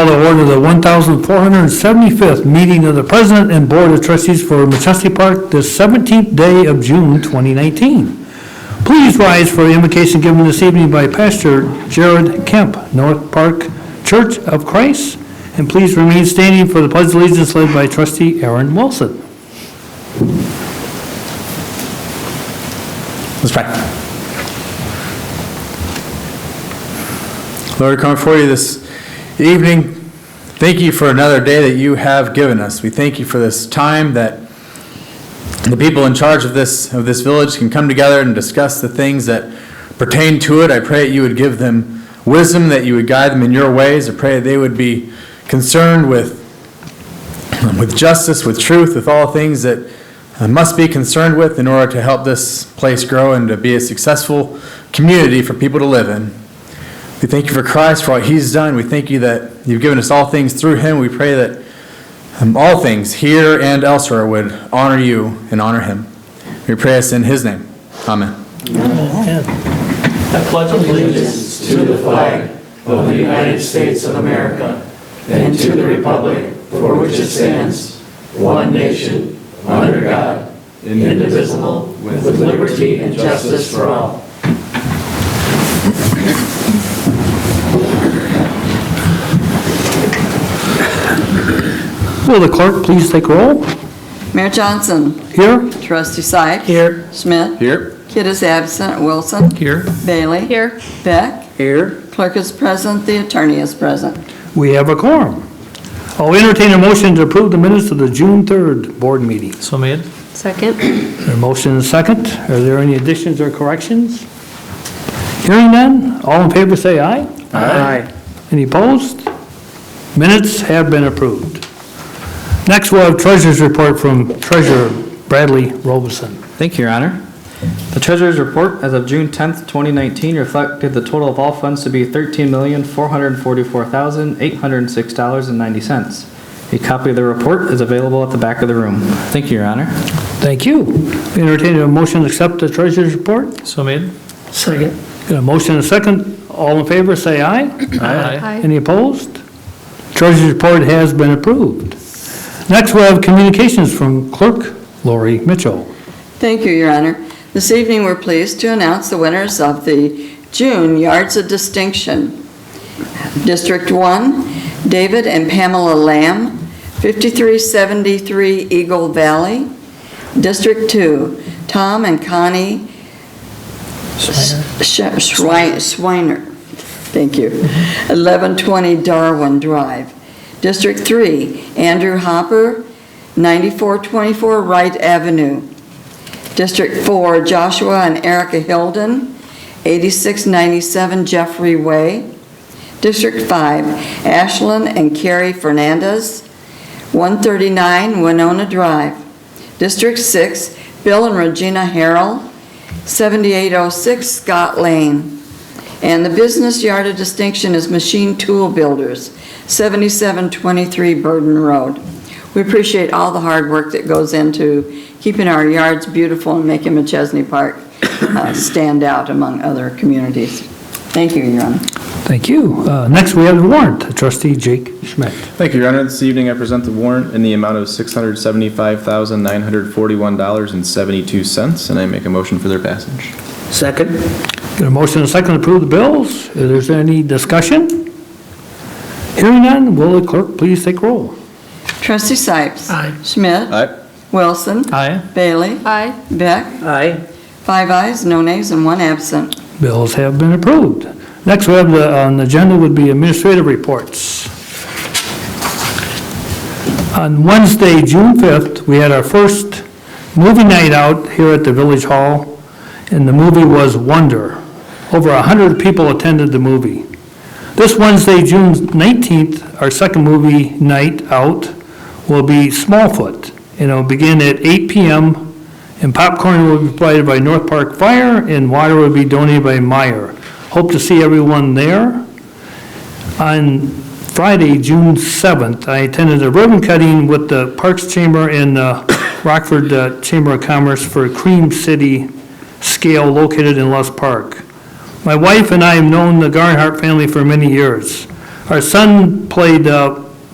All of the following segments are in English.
To order the 1,475th meeting of the President and Board of Trustees for Machesney Park, the 17th day of June 2019. Please rise for the invocation given this evening by Pastor Jared Kemp, North Park Church of Christ. And please remain standing for the Pledge of Allegiance led by Trustee Aaron Wilson. Let's pray. Lord, I come before you this evening. Thank you for another day that you have given us. We thank you for this time that the people in charge of this village can come together and discuss the things that pertain to it. I pray that you would give them wisdom, that you would guide them in your ways. I pray that they would be concerned with justice, with truth, with all things that must be concerned with in order to help this place grow and to be a successful community for people to live in. We thank you for Christ, for what he's done. We thank you that you've given us all things through him. We pray that all things here and elsewhere would honor you and honor him. We pray this in his name. Amen. Amen. I pledge allegiance to the flag of the United States of America and to the republic for which it stands, one nation, under God, indivisible, with liberty and justice for all. Will the clerk please take roll? Mayor Johnson. Here. Trustee Sipes. Here. Schmidt. Here. Kidd is absent. Wilson. Here. Bailey. Here. Beck. Here. Clerk is present. The attorney is present. We have a quorum. I'll entertain a motion to approve the minutes of the June 3rd board meeting. So made. Second. A motion and a second. Are there any additions or corrections? Hearing none, all in favor say aye. Aye. Any opposed? Minutes have been approved. Next, we'll have Treasurer's Report from Treasurer Bradley Robeson. Thank you, Your Honor. The Treasurer's Report as of June 10th, 2019 reflected the total of all funds to be $13,444,806.90. A copy of the report is available at the back of the room. Thank you, Your Honor. Thank you. We entertain a motion to accept the Treasurer's Report. So made. Second. Got a motion and a second. All in favor say aye. Aye. Any opposed? Treasurer's Report has been approved. Next, we'll have communications from Clerk Lori Mitchell. Thank you, Your Honor. This evening, we're pleased to announce the winners of the June Yards of Distinction. District 1, David and Pamela Lamb, 5373 Eagle Valley. District 2, Tom and Connie Schweiner. Thank you. 1120 Darwin Drive. District 3, Andrew Hopper, 9424 Wright Avenue. District 4, Joshua and Erica Hilden, 8697 Jeffrey Way. District 5, Ashlyn and Carrie Fernandez, 139 Winona Drive. District 6, Bill and Regina Harrell, 7806 Scott Lane. And the business yard of distinction is Machine Tool Builders, 7723 Burden Road. We appreciate all the hard work that goes into keeping our yards beautiful and making Machesney Park stand out among other communities. Thank you, Your Honor. Thank you. Next, we have the warrant. Trustee Jake Schmidt. Thank you, Your Honor. This evening I present the warrant in the amount of $675,941.72, and I make a motion for their passage. Second. Got a motion and a second to approve the bills. Is there any discussion? Hearing none, will the clerk please take roll? Trustee Sipes. Aye. Schmidt. Aye. Wilson. Aye. Bailey. Aye. Beck. Aye. 5 ayes, no nays, and 1 absent. Bills have been approved. Next, we have on the agenda would be administrative reports. On Wednesday, June 5th, we had our first movie night out here at the Village Hall, and the movie was Wonder. Over 100 people attended the movie. This Wednesday, June 19th, our second movie night out will be Smallfoot, and it'll begin at 8 p.m., and popcorn will be provided by North Park Fire, and water will be donated by Meyer. Hope to see everyone there. On Friday, June 7th, I attended a ribbon cutting with the Parks Chamber and the Rockford Chamber of Commerce for Cream City Scale located in Loves Park. My wife and I have known the Garnhart family for many years. Our son played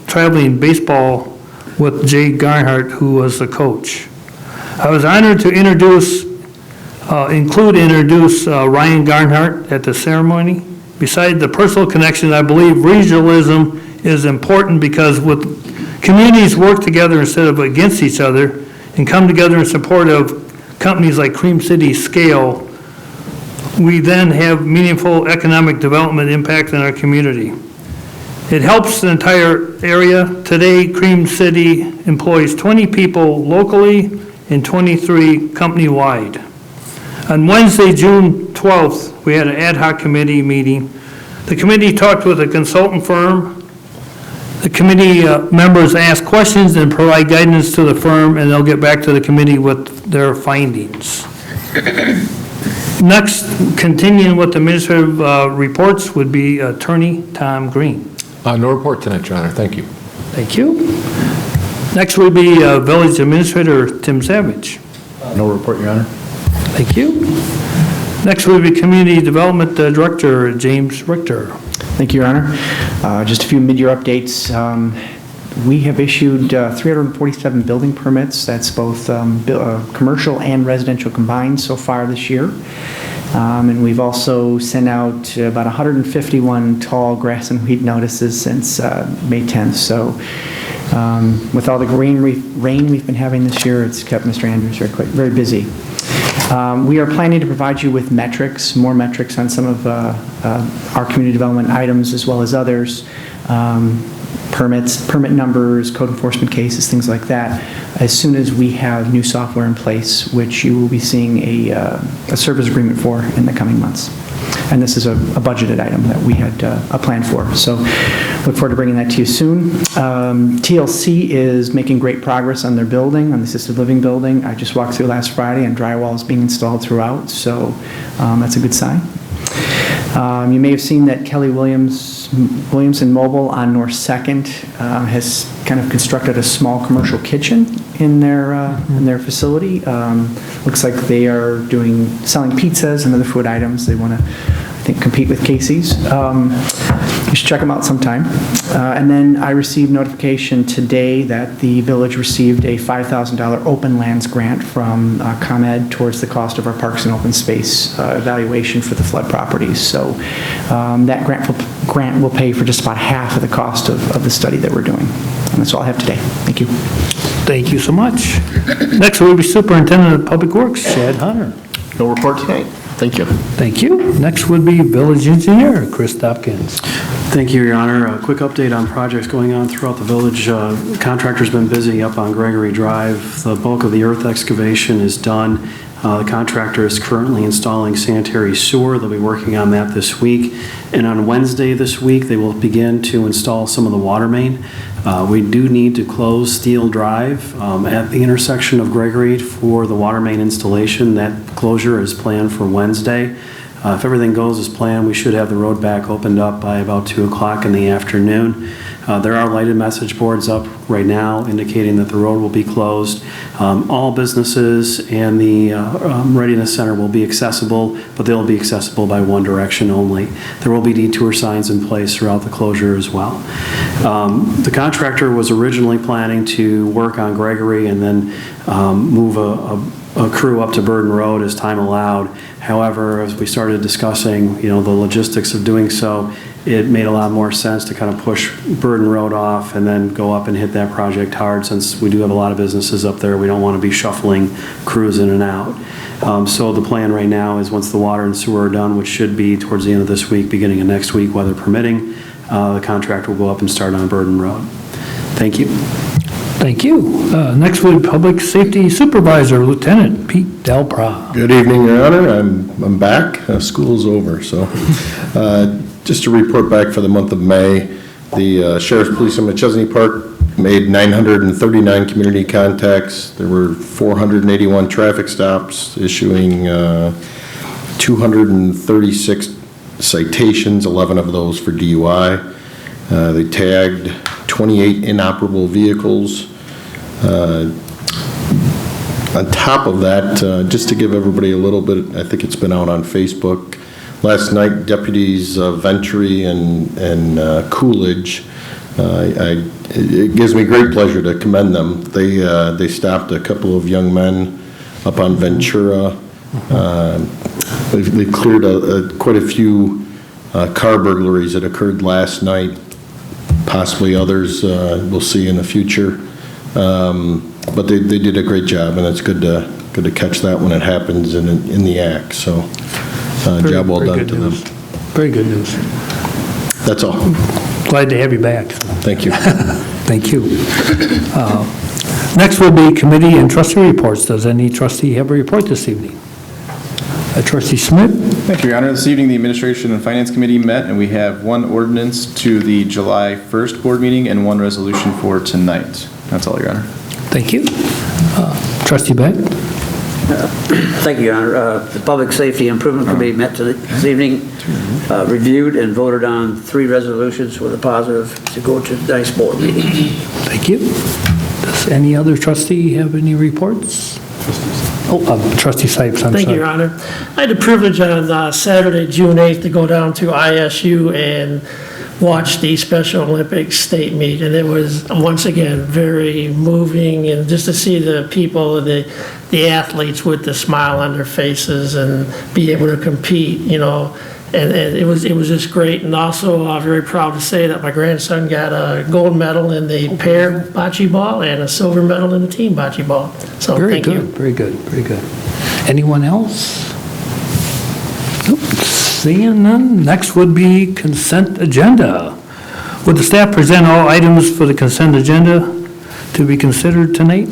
traveling baseball with Jay Garnhart, who was the coach. I was honored to introduce Ryan Garnhart at the ceremony. Besides the personal connection, I believe regionalism is important because with communities work together instead of against each other and come together in support of companies like Cream City Scale, we then have meaningful economic development impact in our community. It helps the entire area. Today, Cream City employs 20 people locally and 23 company-wide. On Wednesday, June 12th, we had an ad hoc committee meeting. The committee talked with a consultant firm. The committee members ask questions and provide guidance to the firm, and they'll get back to the committee with their findings. Next, continuing with administrative reports would be Attorney Tom Green. No report tonight, Your Honor. Thank you. Thank you. Next would be Village Administrator Tim Savage. No report, Your Honor. Thank you. Next would be Community Development Director James Richter. Thank you, Your Honor. Just a few mid-year updates. We have issued 347 building permits. That's both commercial and residential combined so far this year. And we've also sent out about 151 tall grass and weed notices since May 10th. So with all the rain we've been having this year, it's kept Mr. Andrews very busy. We are planning to provide you with more metrics on some of our community development items as well as others, permit numbers, code enforcement cases, things like that, as soon as we have new software in place, which you will be seeing a service agreement for in the coming months. And this is a budgeted item that we had a plan for. So look forward to bringing that to you soon. TLC is making great progress on their building, on the assisted living building. I just walked through last Friday and drywall is being installed throughout, so that's a good sign. You may have seen that Kelly Williamson Mobile on North 2nd has kind of constructed a small commercial kitchen in their facility. Looks like they are selling pizzas and other food items. They want to, I think, compete with Casey's. You should check them out sometime. And then I received notification today that the village received a $5,000 open lands grant from ComEd towards the cost of our parks and open space evaluation for the flood properties. So that grant will pay for just about half of the cost of the study that we're doing. And that's all I have today. Thank you. Thank you so much. Next will be Superintendent of Public Works, Chad Hunter. No report tonight. Thank you. Thank you. Next would be Village Engineer, Chris Dopkins. Thank you, Your Honor. A quick update on projects going on throughout the village. Contractor's been busy up on Gregory Drive. The bulk of the earth excavation is done. The contractor is currently installing sanitary sewer. They'll be working on that this week. And on Wednesday this week, they will begin to install some of the water main. We do need to close Steel Drive at the intersection of Gregory for the water main installation. That closure is planned for Wednesday. If everything goes as planned, we should have the road back opened up by about 2 o'clock in the afternoon. There are lighted message boards up right now indicating that the road will be closed. All businesses and the Readiness Center will be accessible, but they'll be accessible by one direction only. There will be detour signs in place throughout the closure as well. The contractor was originally planning to work on Gregory and then move a crew up to Burden Road as time allowed. However, as we started discussing, the logistics of doing so, it made a lot more sense to kind of push Burden Road off and then go up and hit that project hard, since we do have a lot of businesses up there. We don't want to be shuffling crews in and out. So the plan right now is once the water and sewer are done, which should be towards the end of this week, beginning of next week, weather permitting, the contractor will go up and start on Burden Road. Thank you. Thank you. Next would be Public Safety Supervisor, Lieutenant Pete Delpra. Good evening, Your Honor. I'm back. School's over, so just to report back for the month of May, the Sheriff's Police in Machesney Park made 939 community contacts. There were 481 traffic stops, issuing 236 citations, 11 of those for DUI. They tagged 28 inoperable vehicles. On top of that, just to give everybody a little bit, I think it's been out on Facebook, last night, Deputies Ventry and Coolidge, it gives me great pleasure to commend them. They stopped a couple of young men up on Ventura. They've cleared quite a few car burglaries that occurred last night, possibly others we'll see in the future. But they did a great job, and it's good to catch that when it happens in the act. So, job well done to them. Very good news. That's all. Glad to have you back. Thank you. Thank you. Next will be committee and trustee reports. Does any trustee have a report this evening? Trustee Smith? Thank you, Your Honor. This evening, the Administration and Finance Committee met, and we have one ordinance to the July 1st board meeting and one resolution for tonight. That's all, Your Honor. Thank you. Trustee Beck? Thank you, Your Honor. The Public Safety Improvement Committee met this evening, reviewed and voted on 3 resolutions with a positive to go to tonight's board meeting. Thank you. Does any other trustee have any reports? Trustee Sipes, I'm sorry. Thank you, Your Honor. I had the privilege on Saturday, June 8th, to go down to ISU and watch the Special Olympics state meet, and it was, once again, very moving, and just to see the people, the athletes with the smile on their faces and be able to compete, you know, and it was just great. And also, I'm very proud to say that my grandson got a gold medal in the pair bocce ball and a silver medal in the team bocce ball. So thank you. Very good, very good. Anyone else? Nope. Seeing none, next would be consent agenda. Would the staff present all items for the consent agenda to be considered tonight?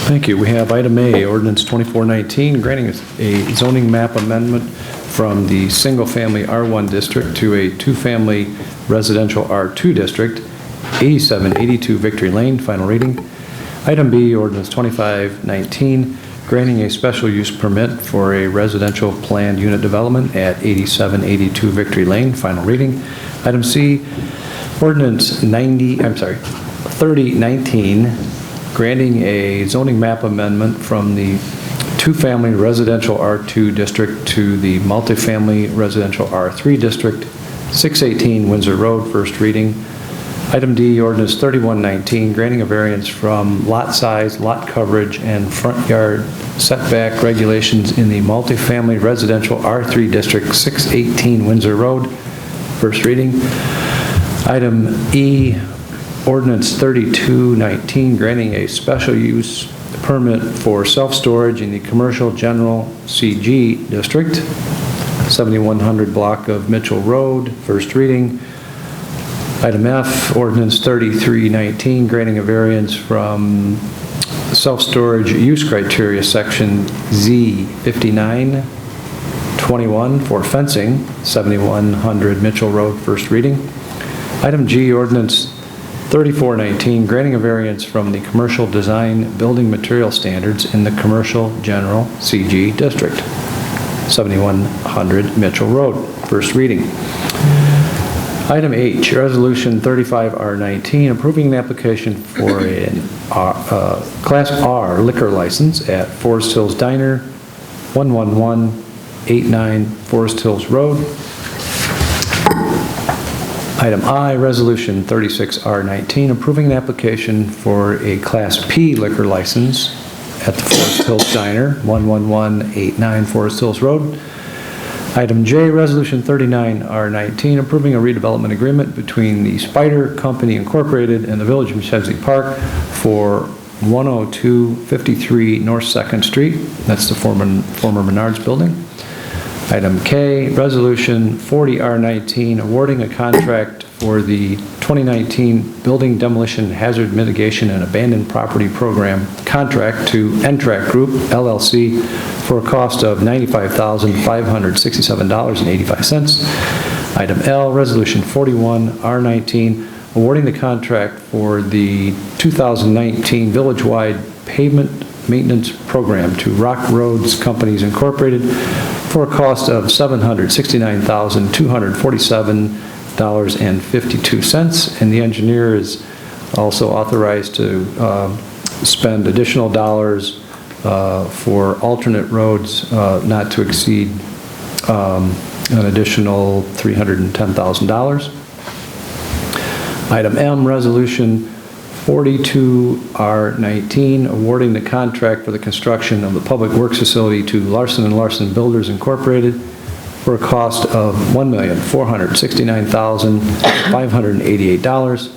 Thank you. We have item A, ordinance 2419, granting a zoning map amendment from the single-family R1 district to a two-family residential R2 district, 8782 Victory Lane, final reading. Item B, ordinance 2519, granting a special use permit3082 a residential planned unit development at 8782 Victory Lane, final reading. Item C, ordinance 3019, granting a zoning map amendment from the two-family residential R2 district to the multifamily residential R3 district, 618 Windsor Road, first reading. Item D, ordinance 3119, granting a variance from lot size, lot coverage, and front yard setback regulations in the multifamily residential R3 district, 618 Windsor Road, first reading. Item E, ordinance 3219, granting a special use permit for self-storage in the commercial general CG district, 7100 block of Mitchell Road, first reading. Item F, ordinance 3319, granting a variance from self-storage use criteria section Z5921 for fencing, 7100 Mitchell Road, first reading. Item G, ordinance 3419, granting a variance from the commercial design building material standards in the commercial general CG district, 7100 Mitchell Road, first reading. Item H, resolution 35R19, approving an application for a Class R liquor license at Forest Hills Diner, 11189 Forest Hills Road. Item I, resolution 36R19, approving an application for a Class P liquor license at the Forest Hills Diner, 11189 Forest Hills Road. Item J, resolution 39R19, approving a redevelopment agreement between the Spider Company Incorporated and the Village of Machesney Park for 10253 North 2nd Street. That's the former Menards building. Item K, resolution 40R19, awarding a contract for the 2019 Building Demolition Hazard Mitigation and Abandoned Property Program contract to Entrac Group, LLC, for a cost of $95,567.85. Item L, resolution 41R19, awarding the contract for the 2019 village-wide pavement maintenance program to Rock Roads Companies Incorporated for a cost of $769,247.52, and the engineer is also authorized to spend additional dollars for alternate roads not to exceed an additional $310,000. Item M, Resolution 42R19, awarding the contract for the construction of the Public Works Facility to Larson & Larson Builders Incorporated for a cost of $1,469,588.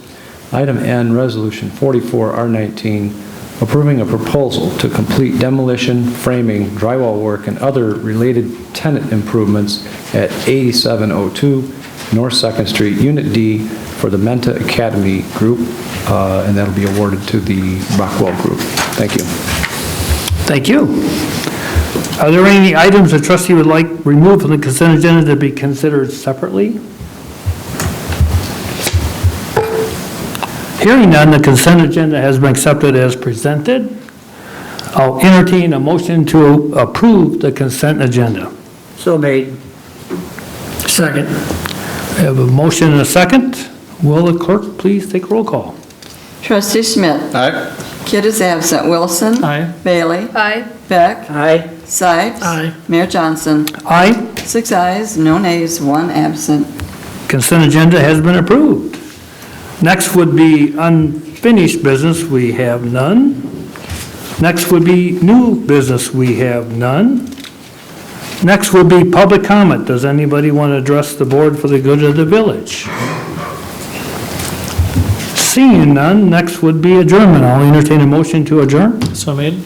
Item N, Resolution 44R19, approving a proposal to complete demolition, framing, drywall work, and other related tenant improvements at 8702 North 2nd Street, Unit D, for the Menta Academy Group, and that'll be awarded to the Rockwell Group. Thank you. Thank you. Are there any items the trustee would like removed from the consent agenda to be considered separately? Hearing none, the consent agenda has been accepted as presented. I'll entertain a motion to approve the consent agenda. So made. Second. We have a motion and a second. Will the clerk please take roll call? Trustee Schmidt. Aye. Kidd is absent. Wilson. Aye. Bailey. Aye. Beck. Aye. Sykes. Aye. Mayor Johnson. Aye. 6 ayes, no nays, 1 absent. Consent agenda has been approved. Next would be unfinished business. We have none. Next would be new business. We have none. Next would be public comment. Does anybody want to address the board for the good of the village? Seeing none, next would be adjournment. I'll entertain a motion to adjourn. So made.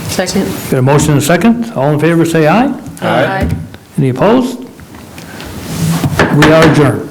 Second. Got a motion and a second? All in favor, say aye. Aye. Any opposed? We are adjourned.